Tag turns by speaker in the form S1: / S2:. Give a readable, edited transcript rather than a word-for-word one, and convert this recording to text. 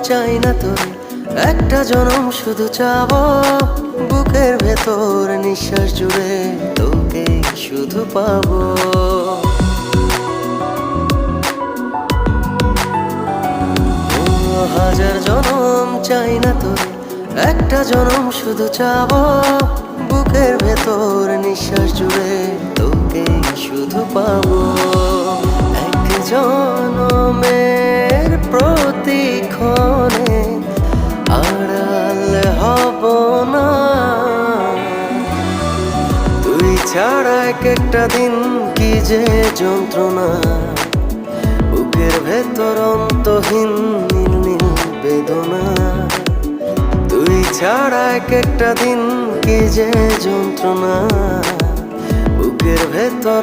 S1: চাই না তোরে, একটা জনম শুধু চাবো, বুকের ভেতর নিঃশ্বাস জুড়ে তোকে শুধু পাবো। হাজার জনম চাই না তোরে, একটা জনম শুধু চাবো, বুকের ভেতর নিঃশ্বাস জুড়ে তোকে শুধু পাবো। এক জনমের প্রতিক্ষণে আড়াল হব না, তুই ছাড়া এক একটা দিন কি যে যন্ত্রণা, বুকের ভেতর অন্তহীন নীল নীল বেদনা। তুই ছাড়া এক একটা দিন কি যে যন্ত্রণা, বুকের ভেতর